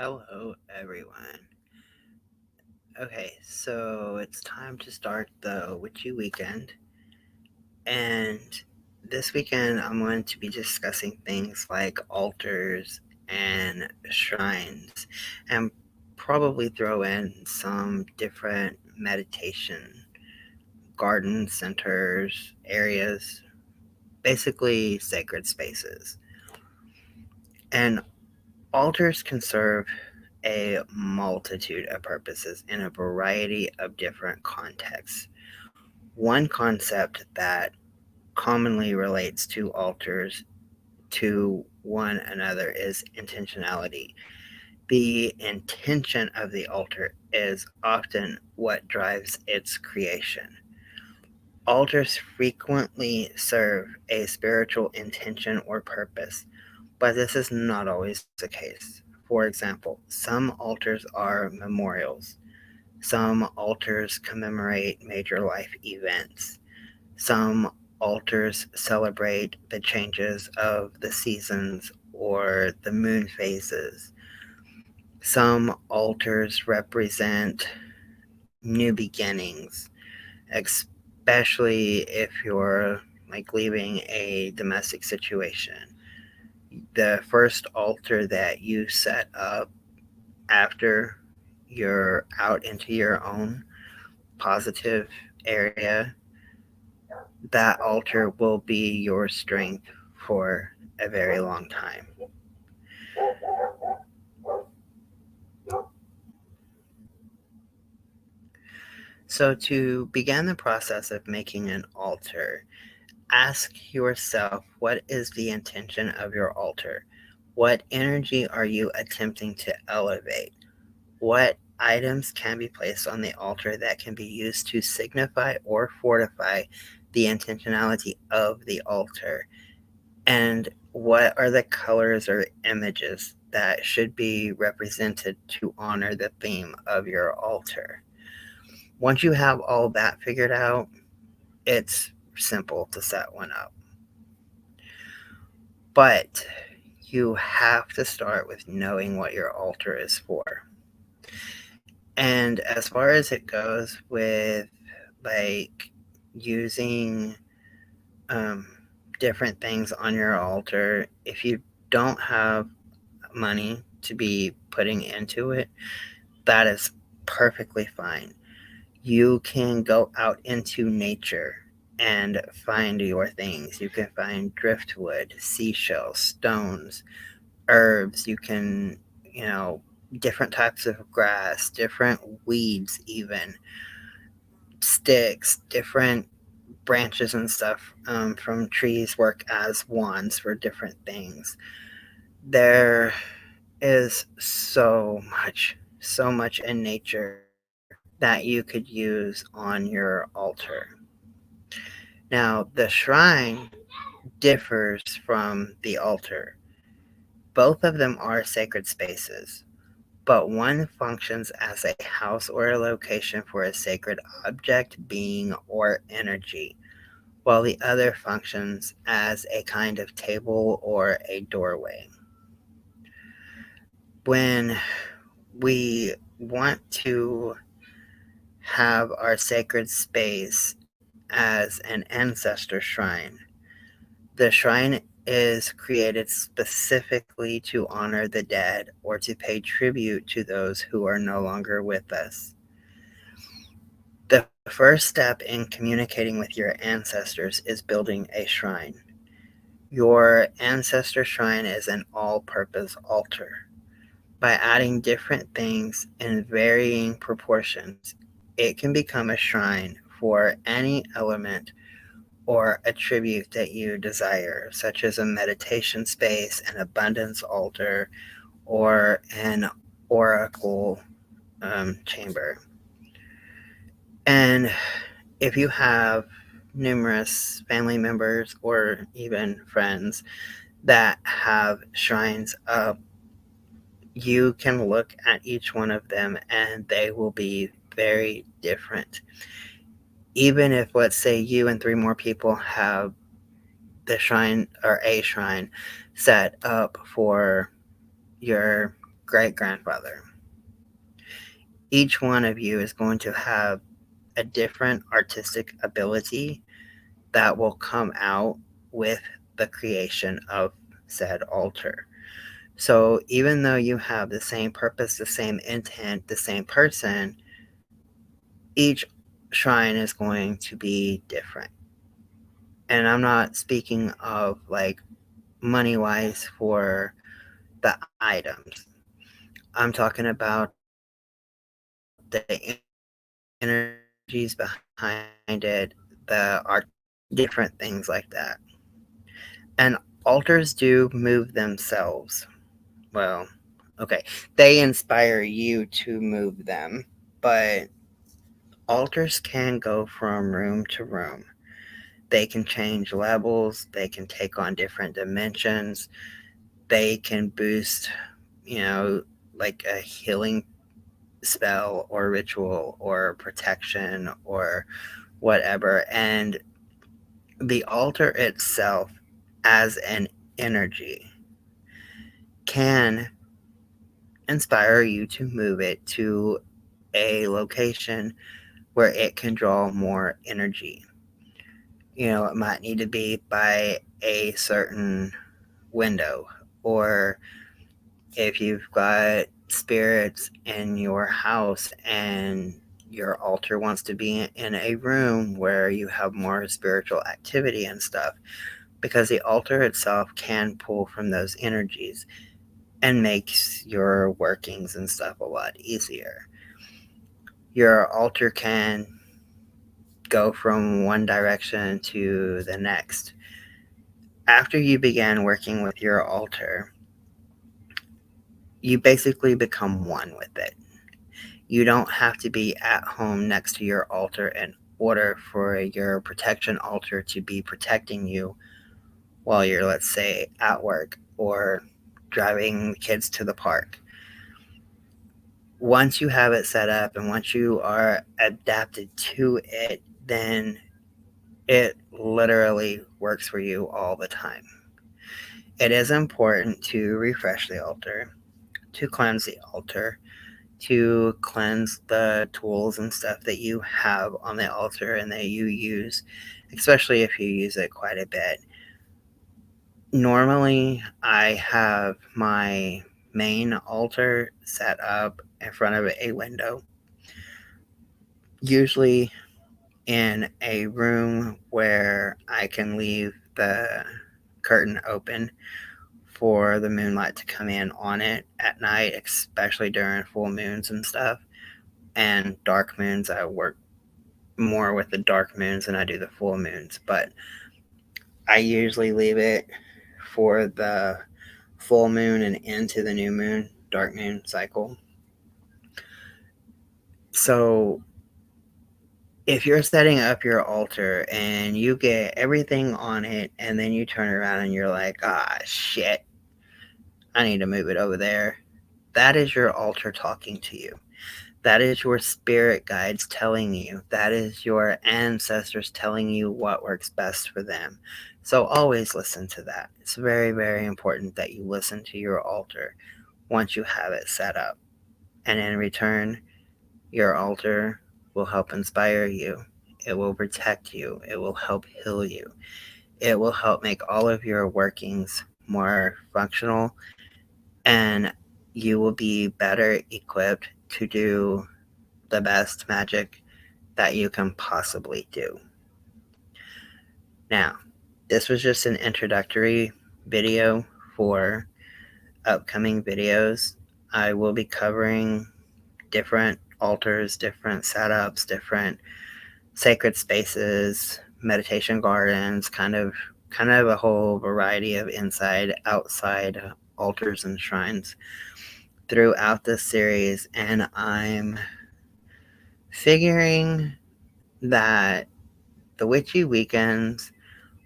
Hello, everyone. Okay, so it's time to start the Witchy weekend. And this weekend, I'm going to be discussing things like altars and shrines, and probably throw in some different meditation garden centers, areas, basically sacred spaces. And altars can serve a multitude of purposes in a variety of different contexts. One concept that commonly relates to altars to one another is intentionality. The intention of the altar is often what drives its creation. Altars frequently serve a spiritual intention or purpose, but this is not always the case. For example, some altars are memorials. Some altars commemorate major life events. Some altars celebrate the changes of the seasons or the moon phases. Some altars represent new beginnings, especially if you're like leaving a domestic situation. The first altar that you set up after you're out into your own positive area, that altar will be your strength for a very long time. So, to begin the process of making an altar, ask yourself, what is the intention of your altar? What energy are you attempting to elevate? What items can be placed on the altar that can be used to signify or fortify the intentionality of the altar? And what are the colors or images that should be represented to honor the theme of your altar? Once you have all that figured out, it's simple to set one up. But you have to start with knowing what your altar is for. And as far as it goes with like using um, different things on your altar, if you don't have money to be putting into it, that is perfectly fine. You can go out into nature and find your things. You can find driftwood, seashells, stones, herbs. You can, you know, different types of grass, different weeds, even sticks, different branches and stuff from trees work as wands for different things. There is so much in nature that you could use on your altar. Now, the shrine differs from the altar. Both of them are sacred spaces, but one functions as a house or a location for a sacred object, being, or energy, while the other functions as a kind of table or a doorway. When we want to have our sacred space as an ancestor shrine, the shrine is created specifically to honor the dead or to pay tribute to those who are no longer with us. The first step in communicating with your ancestors is building a shrine. Your ancestor shrine is an all purpose altar. By adding different things in varying proportions, it can become a shrine for any element or attribute that you desire, such as a meditation space, an abundance altar, or an oracle chamber. And if you have numerous family members or even friends that have shrines up, you can look at each one of them and they will be very different. Even if, let's say, you and three more people have the shrine or a shrine set up for your great grandfather. Each one of you is going to have a different artistic ability that will come out with the creation of said altar. So even though you have the same purpose, the same intent, the same person, each shrine is going to be different. And I'm not speaking of like money wise for the items. I'm talking about the energies behind it, the art, different things like that. And altars do move themselves. Well, okay. They inspire you to move them, but altars can go from room to room. They can change levels, they can take on different dimensions, they can boost, you know, like a healing spell or ritual or protection or whatever. And the altar itself, as an energy, can inspire you to move it to a location where it can draw more energy. You know, it might need to be by a certain window, or if you've got spirits in your house and your altar wants to be in a room where you have more spiritual activity and stuff, because the altar itself can pull from those energies and makes your workings and stuff a lot easier. Your altar can go from one direction to the next. After you begin working with your altar, you basically become one with it. You don't have to be at home next to your altar in order for your protection altar to be protecting you while you're, let's say, at work or driving kids to the park. Once you have it set up and once you are adapted to it, then it literally works for you all the time. It is important to refresh the altar, to cleanse the altar, to cleanse the tools and stuff that you have on the altar and that you use, especially if you use it quite a bit. Normally, I have my main altar set up in front of a window, usually in a room where I can leave the curtain open for the moonlight to come in on it at night, especially during full moons and stuff. And dark moons, I work more with the dark moons than I do the full moons, but I usually leave it for the full moon and into the new moon, dark moon cycle. So if you're setting up your altar and you get everything on it and then you turn around and you're like, ah, shit, I need to move it over there, that is your altar talking to you. That is your spirit guides telling you. That is your ancestors telling you what works best for them. So always listen to that. It's very, very important that you listen to your altar once you have it set up. And in return, your altar will help inspire you. It will protect you. It will help heal you. It will help make all of your workings more functional, and you will be better equipped to do the best magic that you can possibly do. Now, this was just an introductory video for upcoming videos. I will be covering different altars, different setups, different sacred spaces, meditation gardens, kind of a whole variety of inside, outside altars and shrines throughout this series, and I'm figuring that the witchy weekends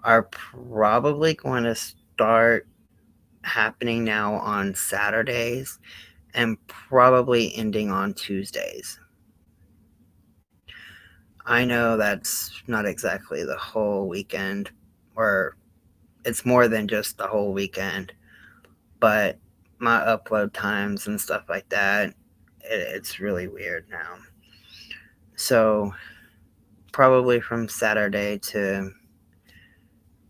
are probably going to start happening now on Saturdays and probably ending on Tuesdays. I know that's not exactly the whole weekend, or it's more than just the whole weekend, but my upload times and stuff like that. It's really weird now. So probably from Saturday to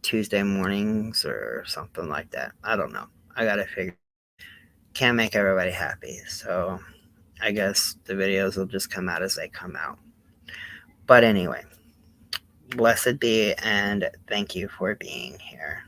Tuesday mornings or something like that. I don't know. I gotta figure. Can't make everybody happy, so I guess the videos will just come out as they come out. But anyway, blessed be, and thank you for being here.